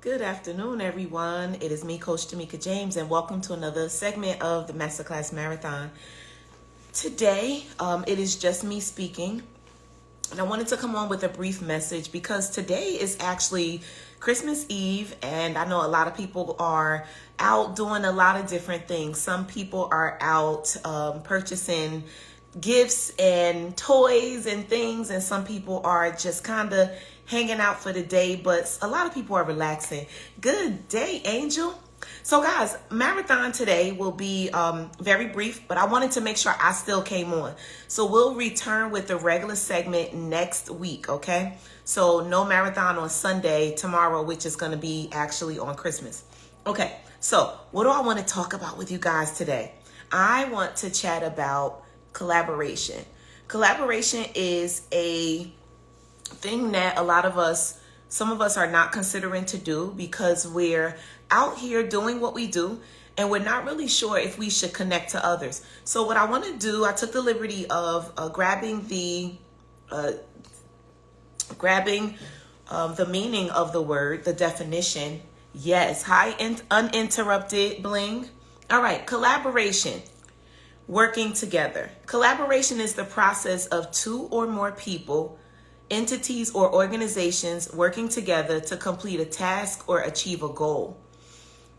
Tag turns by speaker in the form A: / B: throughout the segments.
A: Good afternoon, everyone. It is me, Coach Tomeka James, and welcome to another segment of the Masterclass Marathon. Today, it is just me speaking, and I wanted to come on with a brief message because today is actually Christmas Eve, and I know a lot of people are out doing a lot of different things. Some people are out purchasing gifts and toys and things, and some people are just kind of hanging out for the day, but a lot of people are relaxing. Good day, Angel. So guys, marathon today will be very brief, but I wanted to make sure I still came on. So we'll return with the regular segment next week, okay? So no marathon on Sunday tomorrow, which is going to be actually on Christmas. Okay, so what do I want to talk about with you guys today? I want to chat about collaboration. Collaboration is a thing that some of us are not considering to do because we're out here doing what we do and we're not really sure if we should connect to others. So what I want to do, I took the liberty of grabbing the meaning of the word, the definition. Yes, hi, uninterrupted bling. All right, collaboration. Working together. Collaboration is the process of two or more people, entities, or organizations working together to complete a task or achieve a goal.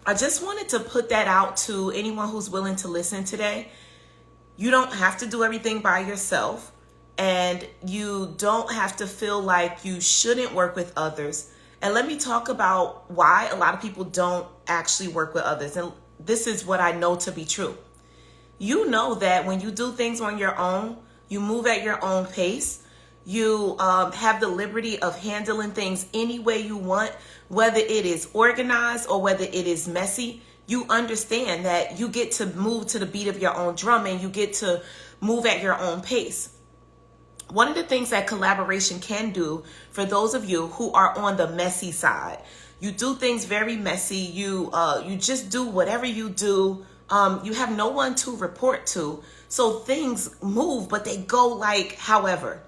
A: I just wanted to put that out to anyone who's willing to listen today. You don't have to do everything by yourself, and you don't have to feel like you shouldn't work with others. And let me talk about why a lot of people don't actually work with others. And this is what I know to be true. You know that when you do things on your own, you move at your own pace. You have the liberty of handling things any way you want, whether it is organized or whether it is messy. You understand that you get to move to the beat of your own drum and you get to move at your own pace. One of the things that collaboration can do for those of you who are on the messy side, you do things very messy. You just do whatever you do. You have no one to report to. So things move, but they go like however.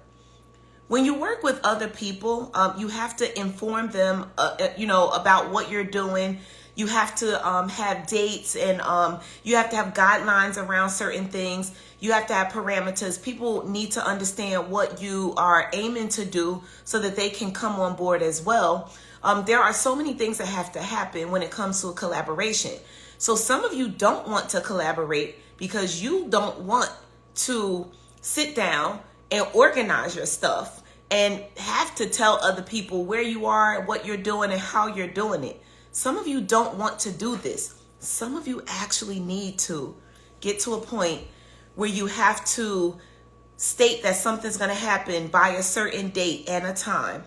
A: When you work with other people, you have to inform them, about what you're doing. You have to have dates and you have to have guidelines around certain things. You have to have parameters. People need to understand what you are aiming to do so that they can come on board as well. There are so many things that have to happen when it comes to a collaboration. So some of you don't want to collaborate because you don't want to sit down and organize your stuff and have to tell other people where you are, what you're doing, and how you're doing it. Some of you don't want to do this. Some of you actually need to get to a point where you have to state that something's going to happen by a certain date and a time.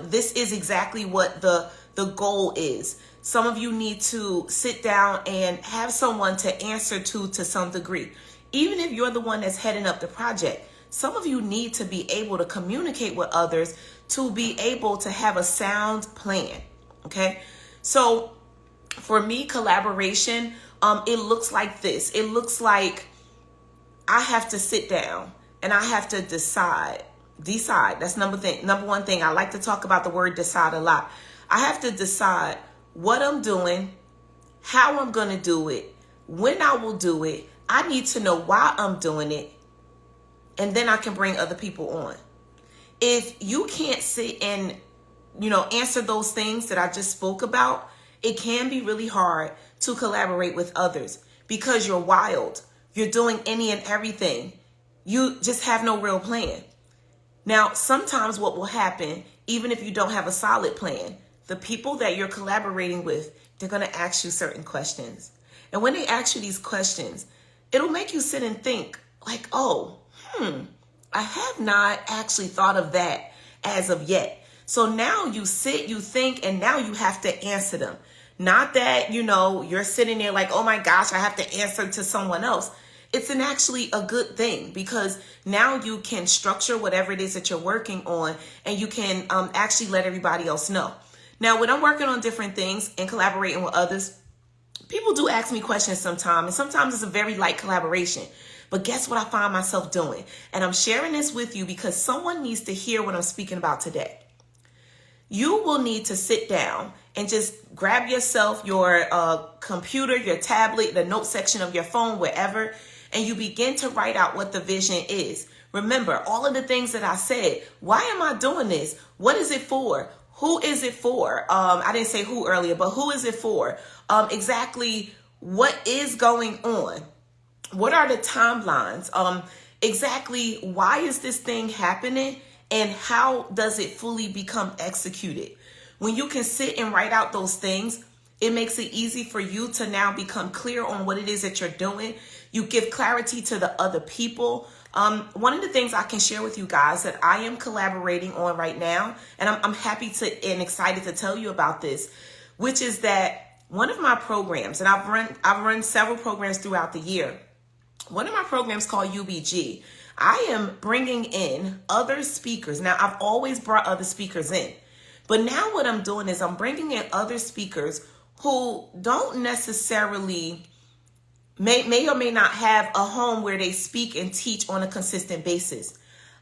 A: This is exactly what the goal is. Some of you need to sit down and have someone to answer to some degree. Even if you're the one that's heading up the project, some of you need to be able to communicate with others to be able to have a sound plan. Okay. So for me, collaboration, it looks like this. It looks like I have to sit down and I have to decide. That's number one thing. I like to talk about the word decide a lot. I have to decide what I'm doing, how I'm going to do it, when I will do it. I need to know why I'm doing it. And then I can bring other people on. If you can't sit and, answer those things that I just spoke about, it can be really hard to collaborate with others because you're wild. You're doing any and everything. You just have no real plan. Now, sometimes what will happen, even if you don't have a solid plan, the people that you're collaborating with, they're going to ask you certain questions. And when they ask you these questions, it'll make you sit and think like, I have not actually thought of that as of yet. So now you sit, you think, and now you have to answer them. Not that, you're sitting there like, oh my gosh, I have to answer to someone else. It's actually a good thing because now you can structure whatever it is that you're working on and you can actually let everybody else know. Now, when I'm working on different things and collaborating with others, people do ask me questions sometimes, and sometimes it's a very light collaboration. But guess what I find myself doing? And I'm sharing this with you because someone needs to hear what I'm speaking about today. You will need to sit down and just grab yourself your computer, your tablet, the note section of your phone, wherever, and you begin to write out what the vision is. Remember, all of the things that I said. Why am I doing this? What is it for? Who is it for? I didn't say who earlier, but who is it for? Exactly what is going on? What are the timelines? Exactly why is this thing happening? And how does it fully become executed? When you can sit and write out those things, it makes it easy for you to now become clear on what it is that you're doing. You give clarity to the other people. One of the things I can share with you guys that I am collaborating on right now, and I'm happy to and excited to tell you about this, which is that one of my programs, and I've run several programs throughout the year. One of my programs called UBG. I am bringing in other speakers. Now, I've always brought other speakers in, but now what I'm doing is I'm bringing in other speakers who don't necessarily may or may not have a home where they speak and teach on a consistent basis.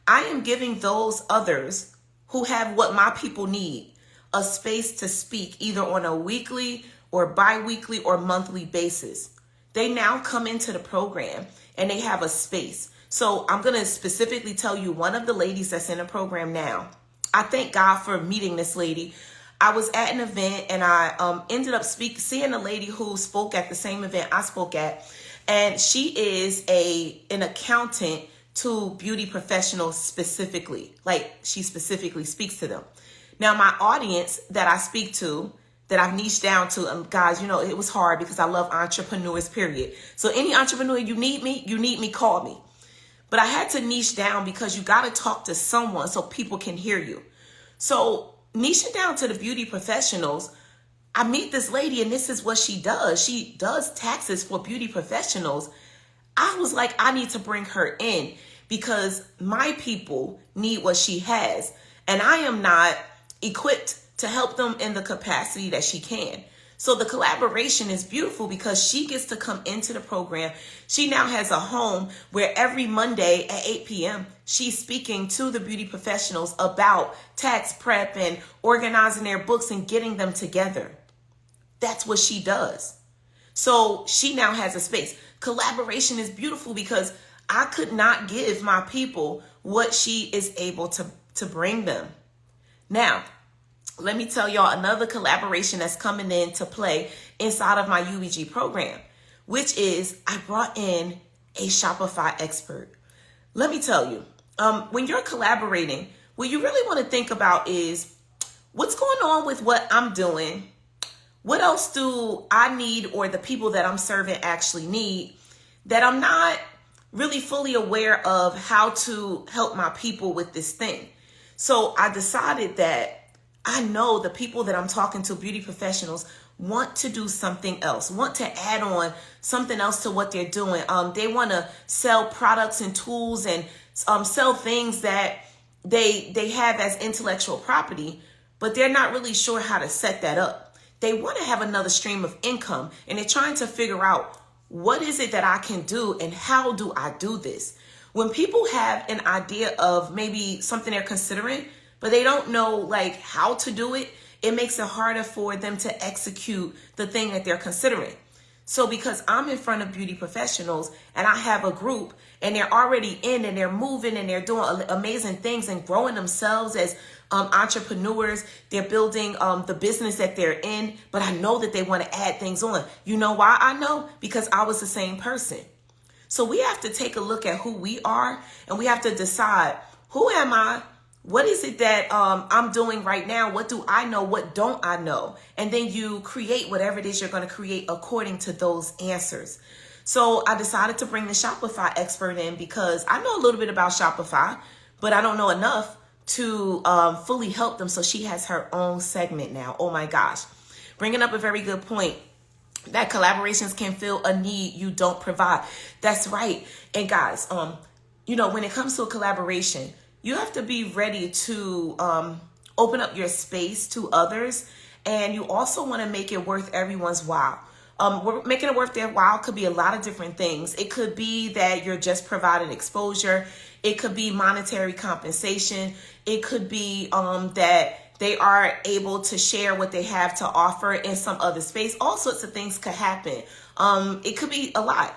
A: I am giving those others who have what my people need, a space to speak either on a weekly or bi-weekly or monthly basis. They now come into the program and they have a space. So I'm going to specifically tell you one of the ladies that's in the program now. I thank God for meeting this lady. I was at an event and I ended up seeing a lady who spoke at the same event I spoke at. And she is an accountant to beauty professionals specifically. Like, she specifically speaks to them. Now, my audience that I speak to, that I've niched down to, guys, it was hard because I love entrepreneurs, period. So any entrepreneur, you need me, call me. But I had to niche down because you got to talk to someone so people can hear you. So niching down to the beauty professionals, I meet this lady and this is what she does. She does taxes for beauty professionals. I was like, I need to bring her in because my people need what she has. And I am not equipped to help them in the capacity that she can. So the collaboration is beautiful because she gets to come into the program. She now has a home where every Monday at 8 p.m. she's speaking to the beauty professionals about tax prep and organizing their books and getting them together. That's what she does. So she now has a space. Collaboration is beautiful because I could not give my people what she is able to bring them. Now, let me tell y'all another collaboration that's coming into play inside of my UBG program, which is I brought in a Shopify expert. Let me tell you, when you're collaborating, what you really want to think about is what's going on with what I'm doing. What else do I need or the people that I'm serving actually need that I'm not really fully aware of how to help my people with this thing? So I decided that I know the people that I'm talking to, beauty professionals, want to do something else, want to add on something else to what they're doing. They want to sell products and tools and sell things that they have as intellectual property, but they're not really sure how to set that up. They want to have another stream of income, and they're trying to figure out what is it that I can do and how do I do this? When people have an idea of maybe something they're considering, but they don't know like how to do it, it makes it harder for them to execute the thing that they're considering. So because I'm in front of beauty professionals and I have a group and they're already in and they're moving and they're doing amazing things and growing themselves as entrepreneurs, they're building the business that they're in, but I know that they want to add things on. You know why I know? Because I was the same person. So we have to take a look at who we are and we have to decide, who am I? What is it that I'm doing right now? What do I know? What don't I know? And then you create whatever it is you're going to create according to those answers. So I decided to bring the Shopify expert in because I know a little bit about Shopify, but I don't know enough to fully help them. So she has her own segment now. Oh my gosh. Bringing up a very good point. That collaborations can fill a need you don't provide. That's right. And guys, when it comes to a collaboration, you have to be ready to open up your space to others. And you also want to make it worth everyone's while. Making it worth their while could be a lot of different things. It could be that you're just providing exposure. It could be monetary compensation. It could be that they are able to share what they have to offer in some other space. All sorts of things could happen. It could be a lot.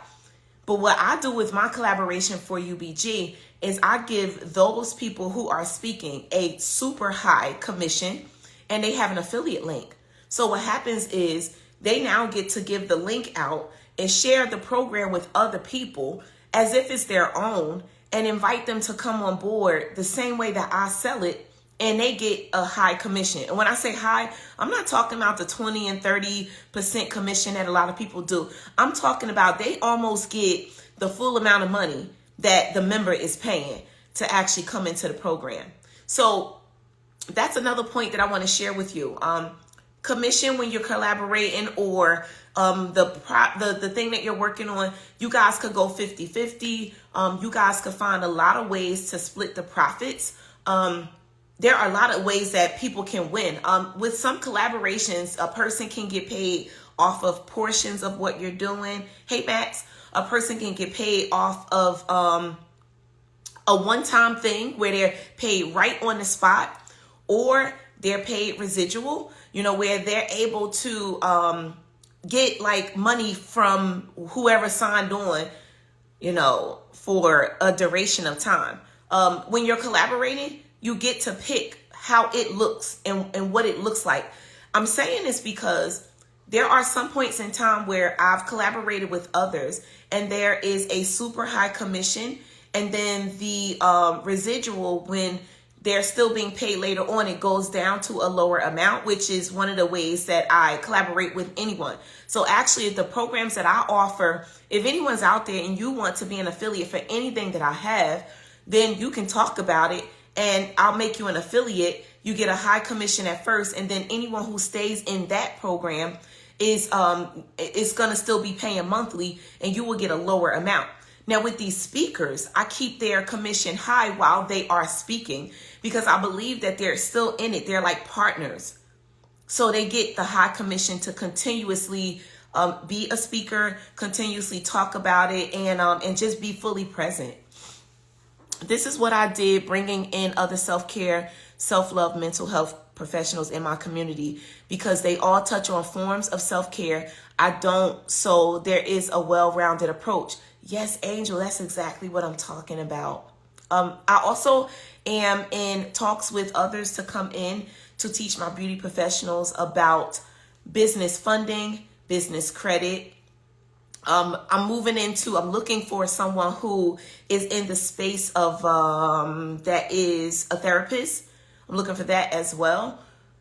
A: But what I do with my collaboration for UBG is I give those people who are speaking a super high commission, and they have an affiliate link. So what happens is they now get to give the link out and share the program with other people as if it's their own, and invite them to come on board the same way that I sell it, and they get a high commission. And when I say high, I'm not talking about the 20 and 30% commission that a lot of people do. I'm talking about they almost get the full amount of money that the member is paying to actually come into the program. So that's another point that I want to share with you. Commission when you're collaborating, or the thing that you're working on, you guys could go 50-50. You guys could find a lot of ways to split the profits. There are a lot of ways that people can win. With some collaborations, a person can get paid off of portions of what you're doing. Hey, Max, a person can get paid off of a one-time thing where they're paid right on the spot, or they're paid residual, where they're able to get like money from whoever signed on, for a duration of time. When you're collaborating, you get to pick how it looks and what it looks like. I'm saying this because there are some points in time where I've collaborated with others and there is a super high commission, and then the residual, when they're still being paid later on, it goes down to a lower amount, which is one of the ways that I collaborate with anyone. So actually, the programs that I offer, if anyone's out there and you want to be an affiliate for anything that I have, then you can talk about it and I'll make you an affiliate. You get a high commission at first, and then anyone who stays in that program is going to still be paying monthly, and you will get a lower amount. Now with these speakers, I keep their commission high while they are speaking, because I believe that they're still in it. They're like partners. So they get the high commission to continuously be a speaker, continuously talk about it, and just be fully present. This is what I did, bringing in other self-care, self-love, mental health professionals in my community, because they all touch on forms of self-care. I don't, so there is a well-rounded approach. Yes, Angel, that's exactly what I'm talking about. I also am in talks with others to come in to teach my beauty professionals about business funding, business credit. I'm looking for someone who is in the space of, that is a therapist. I'm looking for that as well.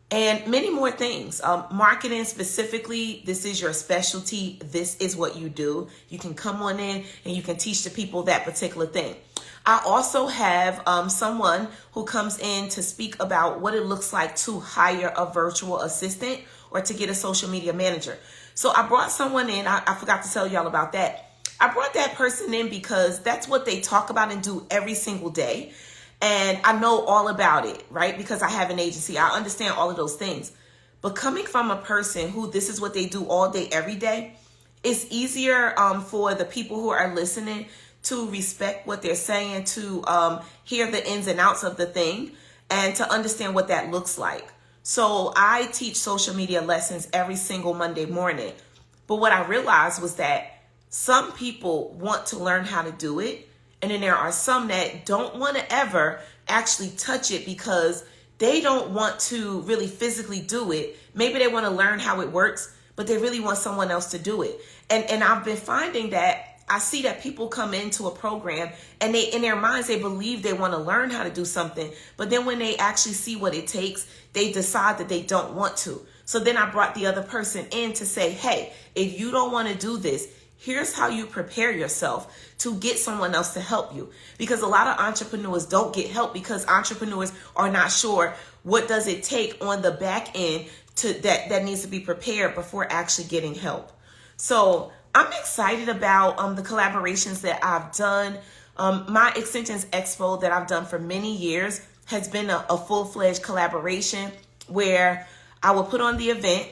A: And many more things. Marketing specifically, this is your specialty. This is what you do. You can come on in and you can teach the people that particular thing. I also have someone who comes in to speak about what it looks like to hire a virtual assistant or to get a social media manager. So I brought someone in. I forgot to tell y'all about that. I brought that person in because that's what they talk about and do every single day. And I know all about it, right? Because I have an agency. I understand all of those things. But coming from a person who this is what they do all day, every day, it's easier for the people who are listening to respect what they're saying, to hear the ins and outs of the thing, and to understand what that looks like. So I teach social media lessons every single Monday morning. But what I realized was that some people want to learn how to do it, and then there are some that don't want to ever actually touch it because they don't want to really physically do it. Maybe they want to learn how it works, but they really want someone else to do it. And I've been finding that I see that people come into a program and they, in their minds, they believe they want to learn how to do something. But then when they actually see what it takes, they decide that they don't want to. So then I brought the other person in to say, hey, if you don't want to do this, here's how you prepare yourself to get someone else to help you. Because a lot of entrepreneurs don't get help because entrepreneurs are not sure what does it take on the back end to that needs to be prepared before actually getting help. So I'm excited about the collaborations that I've done. My Extensions Expo that I've done for many years has been a full-fledged collaboration where I will put on the event,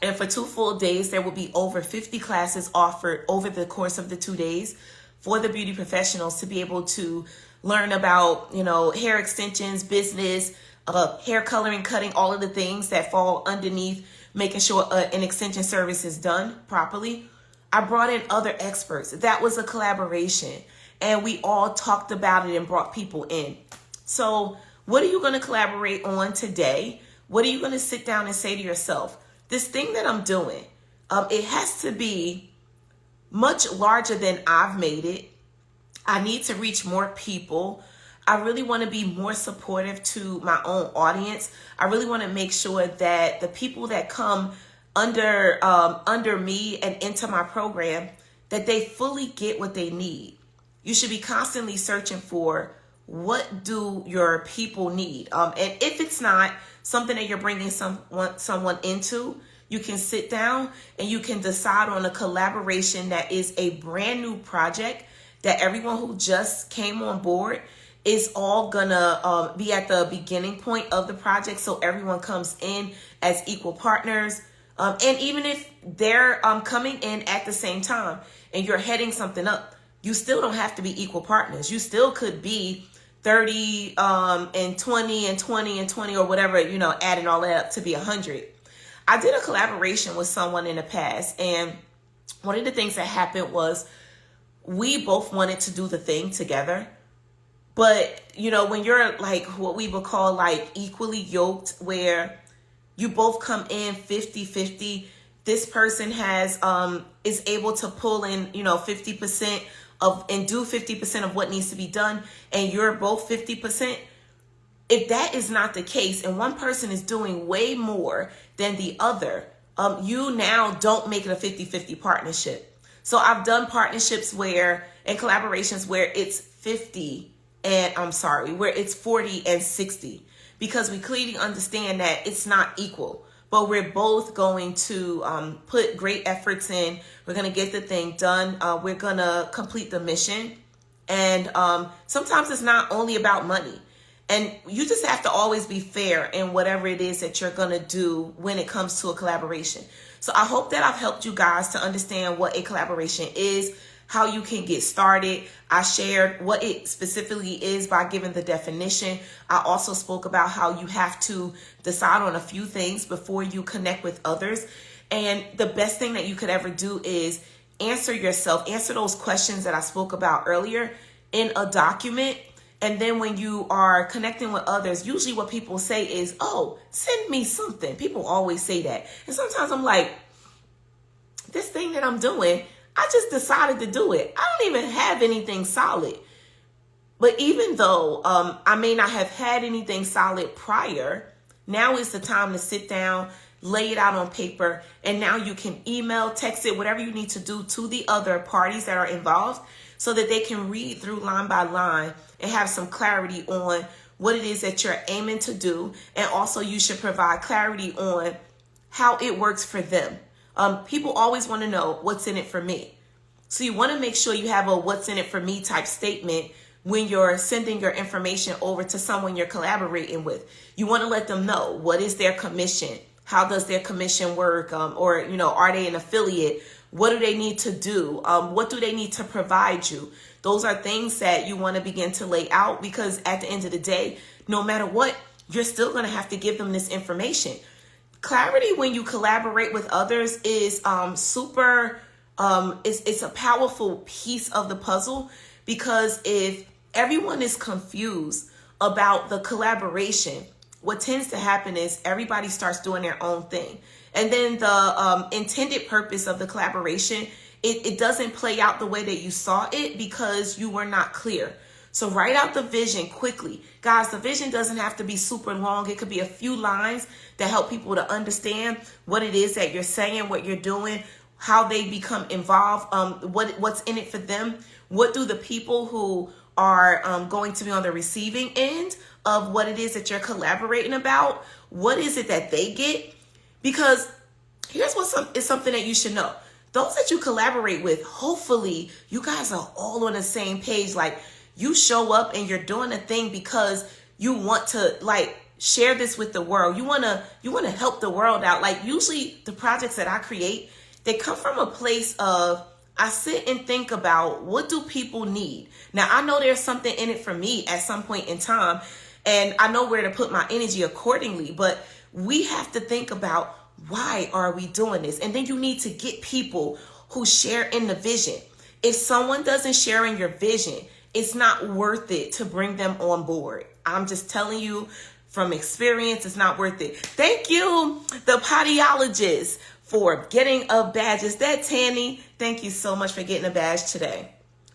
A: and for 2 full days, there will be over 50 classes offered over the course of the 2 days for the beauty professionals to be able to learn about, hair extensions, business, hair coloring, cutting, all of the things that fall underneath making sure an extension service is done properly. I brought in other experts. That was a collaboration. And we all talked about it and brought people in. So what are you going to collaborate on today? What are you going to sit down and say to yourself? This thing that I'm doing, it has to be much larger than I've made it. I need to reach more people. I really want to be more supportive to my own audience. I really want to make sure that the people that come under me and into my program, that they fully get what they need. You should be constantly searching for, what do your people need? And if it's not something that you're bringing someone into, you can sit down and you can decide on a collaboration that is a brand new project that everyone who just came on board is all gonna be at the beginning point of the project, so everyone comes in as equal partners. And even if they're coming in at the same time and you're heading something up, you still don't have to be equal partners. You still could be 30 and 20 and 20 and 20 or whatever, adding all that up to be 100. I did a collaboration with someone in the past, and one of the things that happened was we both wanted to do the thing together. But, when you're like what we would call like equally yoked, where you both come in 50-50, this person is able to pull in, 50% and do 50% of what needs to be done, and you're both 50%. If that is not the case, and one person is doing way more than the other, you now don't make it a 50-50 partnership. So I've done partnerships and collaborations where it's 40 and 60, because we clearly understand that it's not equal, but we're both going to put great efforts in. We're going to get the thing done. We're going to complete the mission. And sometimes it's not only about money. And you just have to always be fair in whatever it is that you're going to do when it comes to a collaboration. So I hope that I've helped you guys to understand what a collaboration is, how you can get started. I shared what it specifically is by giving the definition. I also spoke about how you have to decide on a few things before you connect with others. And the best thing that you could ever do is answer those questions that I spoke about earlier in a document. And then when you are connecting with others, usually what people say is, oh, send me something. People always say that. And sometimes I'm like, this thing that I'm doing, I just decided to do it. I don't even have anything solid. But even though I may not have had anything solid prior, now is the time to sit down, lay it out on paper, and now you can email, text it, whatever you need to do to the other parties that are involved, so that they can read through line by line and have some clarity on what it is that you're aiming to do. And also you should provide clarity on how it works for them. People always want to know what's in it for me. So you want to make sure you have a what's in it for me type statement when you're sending your information over to someone you're collaborating with. You want to let them know, what is their commission? How does their commission work? Or are they an affiliate? What do they need to do? What do they need to provide you? Those are things that you want to begin to lay out, because at the end of the day, no matter what, you're still going to have to give them this information. Clarity when you collaborate with others is it's a powerful piece of the puzzle, because if everyone is confused about the collaboration, what tends to happen is everybody starts doing their own thing. And then the intended purpose of the collaboration, it doesn't play out the way that you saw it, because you were not clear. So write out the vision quickly. Guys, the vision doesn't have to be super long. It could be a few lines that help people to understand what it is that you're saying, what you're doing, how they become involved, what's in it for them. What do the people who are going to be on the receiving end of what it is that you're collaborating about, what is it that they get? Because here's is something that you should know. Those that you collaborate with, hopefully you guys are all on the same page. Like, you show up and you're doing a thing because you want to share this with the world. You want to help the world out. Like, usually the projects that I create, they come from a place of, I sit and think about, what do people need? Now, I know there's something in it for me at some point in time. And I know where to put my energy accordingly, but we have to think about, why are we doing this? And then you need to get people who share in the vision. If someone doesn't share in your vision, it's not worth it to bring them on board. I'm just telling you from experience, it's not worth it. Thank you, the podiologist, for getting a badge. Is that Tanny? Thank you so much for getting a badge today.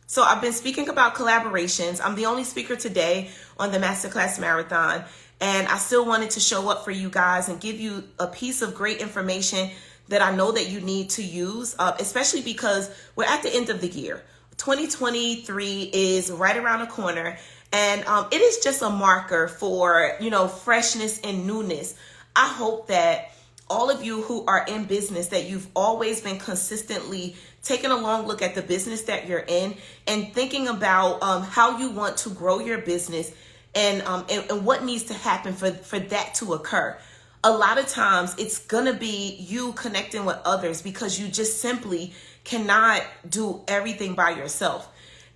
A: So I've been speaking about collaborations. I'm the only speaker today on the Masterclass Marathon, and I still wanted to show up for you guys and give you a piece of great information that I know that you need to use, especially because we're at the end of the year. 2023 is right around the corner, and it is just a marker for, freshness and newness. I hope that all of you who are in business, that you've always been consistently taking a long look at the business that you're in and thinking about how you want to grow your business and what needs to happen for that to occur. A lot of times it's going to be you connecting with others, because you just simply cannot do everything by yourself.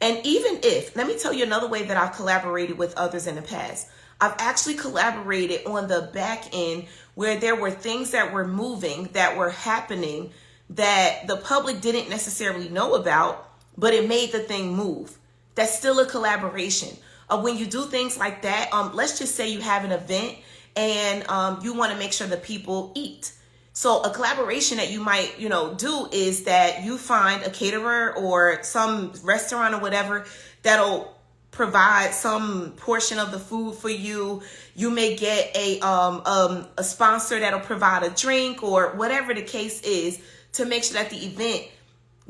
A: And even if, let me tell you another way that I've collaborated with others in the past. I've actually collaborated on the back end where there were things that were moving, that were happening, that the public didn't necessarily know about, but it made the thing move. That's still a collaboration. When you do things like that, let's just say you have an event and you want to make sure the people eat. So a collaboration that you might, do is that you find a caterer or some restaurant or whatever that'll provide some portion of the food for you. You may get a sponsor that'll provide a drink or whatever the case is, to make sure that the event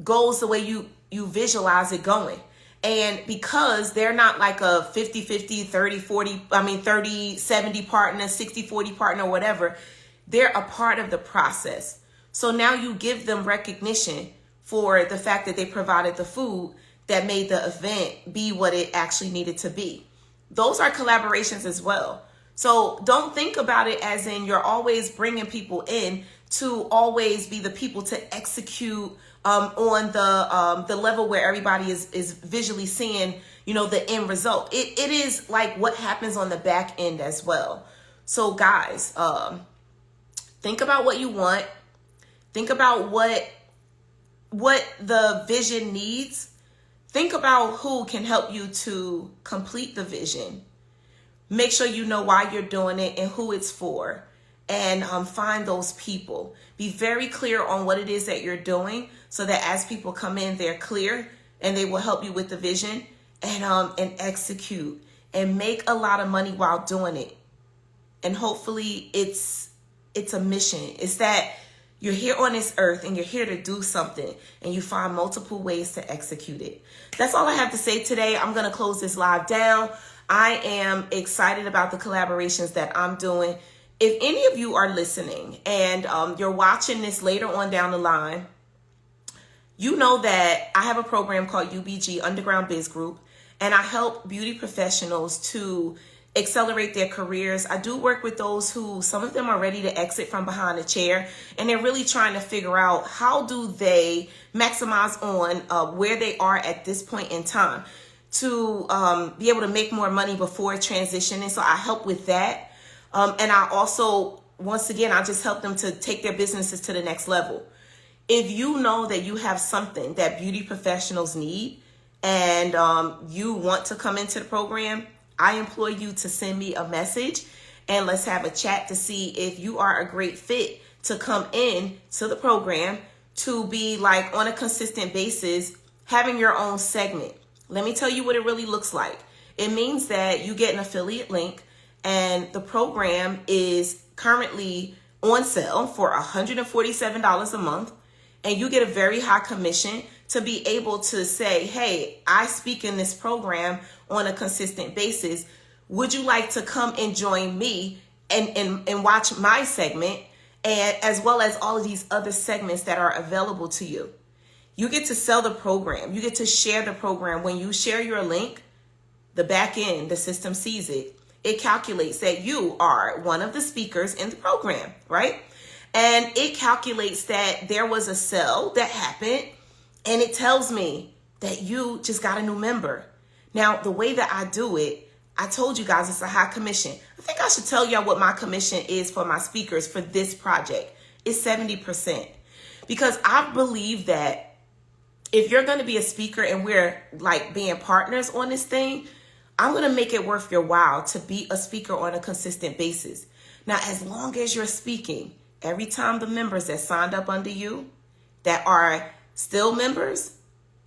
A: goes the way you visualize it going. And because they're not like a 50-50, 30-40, 30-70 partner, 60-40 partner, whatever, they're a part of the process. So now you give them recognition for the fact that they provided the food that made the event be what it actually needed to be. Those are collaborations as well. So don't think about it as in you're always bringing people in to always be the people to execute on the level where everybody is visually seeing, the end result. It is like what happens on the back end as well. So guys, think about what you want. Think about what the vision needs. Think about who can help you to complete the vision. Make sure you know why you're doing it and who it's for. And find those people. Be very clear on what it is that you're doing, so that as people come in, they're clear and they will help you with the vision and execute and make a lot of money while doing it. And hopefully it's a mission. It's that you're here on this earth and you're here to do something, and you find multiple ways to execute it. That's all I have to say today. I'm going to close this live down. I am excited about the collaborations that I'm doing. If any of you are listening and you're watching this later on down the line, you know that I have a program called UBG, Underground Biz Group, and I help beauty professionals to accelerate their careers. I do work with those who, some of them are ready to exit from behind a chair, and they're really trying to figure out how do they maximize on where they are at this point in time to be able to make more money before transitioning. So I help with that. And I also, once again, I just help them to take their businesses to the next level. If you know that you have something that beauty professionals need and you want to come into the program, I implore you to send me a message and let's have a chat to see if you are a great fit to come in to the program, to be like on a consistent basis, having your own segment. Let me tell you what it really looks like. It means that you get an affiliate link, and the program is currently on sale for $147 a month. And you get a very high commission to be able to say, hey, I speak in this program on a consistent basis. Would you like to come and join me and watch my segment, and as well as all of these other segments that are available to you? You get to sell the program. You get to share the program. When you share your link, the back end, the system sees it. It calculates that you are one of the speakers in the program, right? And it calculates that there was a sale that happened, and it tells me that you just got a new member. Now, the way that I do it, I told you guys it's a high commission. I think I should tell y'all what my commission is for my speakers for this project. It's 70%. Because I believe that if you're going to be a speaker and we're like being partners on this thing, I'm going to make it worth your while to be a speaker on a consistent basis. Now, as long as you're speaking, every time the members that signed up under you that are still members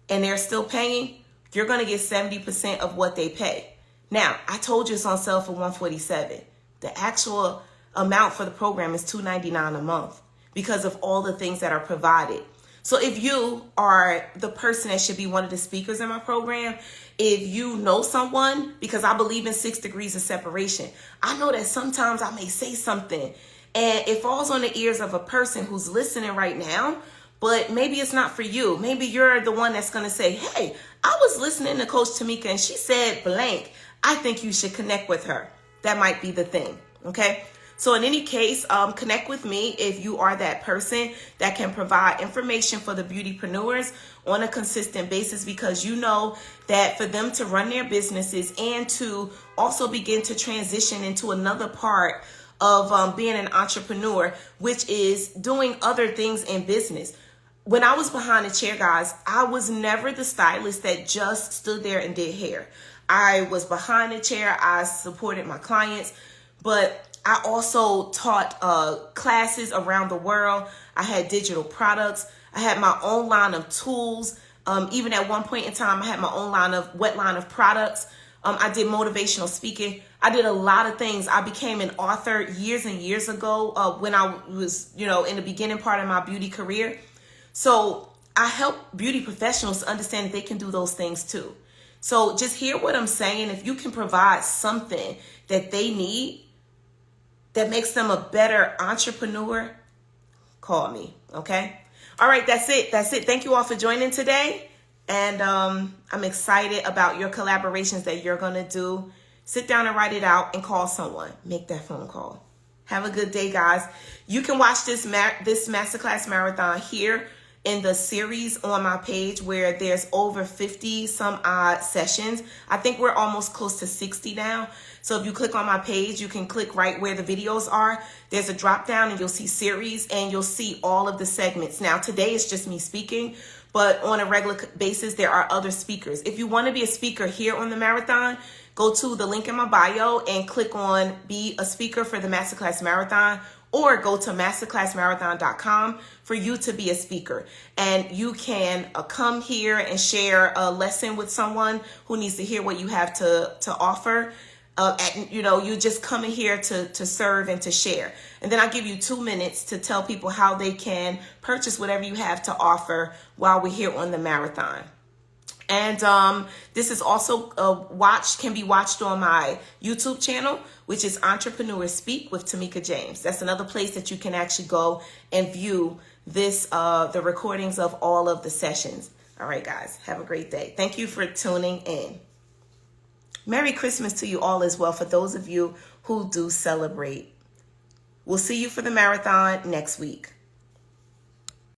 A: and they're still paying, you're going to get 70% of what they pay. Now, I told you it's on sale for $147. The actual amount for the program is $299 a month because of all the things that are provided. So if you are the person that should be one of the speakers in my program, if you know someone, because I believe in 6 degrees of separation, I know that sometimes I may say something and it falls on the ears of a person who's listening right now, but maybe it's not for you. Maybe you're the one that's going to say, hey, I was listening to Coach Tomeka and she said blank. I think you should connect with her. That might be the thing. Okay. So in any case, connect with me if you are that person that can provide information for the beautypreneurs on a consistent basis, because you know that for them to run their businesses and to also begin to transition into another part of being an entrepreneur, which is doing other things in business. When I was behind the chair, guys, I was never the stylist that just stood there and did hair. I was behind the chair. I supported my clients, but I also taught classes around the world. I had digital products. I had my own line of tools. Even at one point in time, I had my own wet line of products. I did motivational speaking. I did a lot of things. I became an author years and years ago when I was, in the beginning part of my beauty career. So I help beauty professionals understand that they can do those things too. So just hear what I'm saying. If you can provide something that they need that makes them a better entrepreneur, call me. Okay. All right. That's it. Thank you all for joining today. And I'm excited about your collaborations that you're going to do. Sit down and write it out and call someone. Make that phone call. Have a good day, guys. You can watch this Masterclass Marathon here in the series on my page where there's over 50 some odd sessions. I think we're almost close to 60 now. So if you click on my page, you can click right where the videos are. There's a drop down and you'll see series and you'll see all of the segments. Now today it's just me speaking, but on a regular basis, there are other speakers. If you want to be a speaker here on the marathon, go to the link in my bio and click on Be a Speaker for the Masterclass Marathon, or go to masterclassmarathon.com for you to be a speaker. And you can come here and share a lesson with someone who needs to hear what you have to offer. You just come in here to serve and to share. And then I'll give you 2 minutes to tell people how they can purchase whatever you have to offer while we're here on the marathon. And this is also can be watched on my YouTube channel, which is Entrepreneur Speak with Tomeka James. That's another place that you can actually go and view the recordings of all of the sessions. All right, guys, have a great day. Thank you for tuning in. Merry Christmas to you all as well, for those of you who do celebrate. We'll see you for the marathon next week.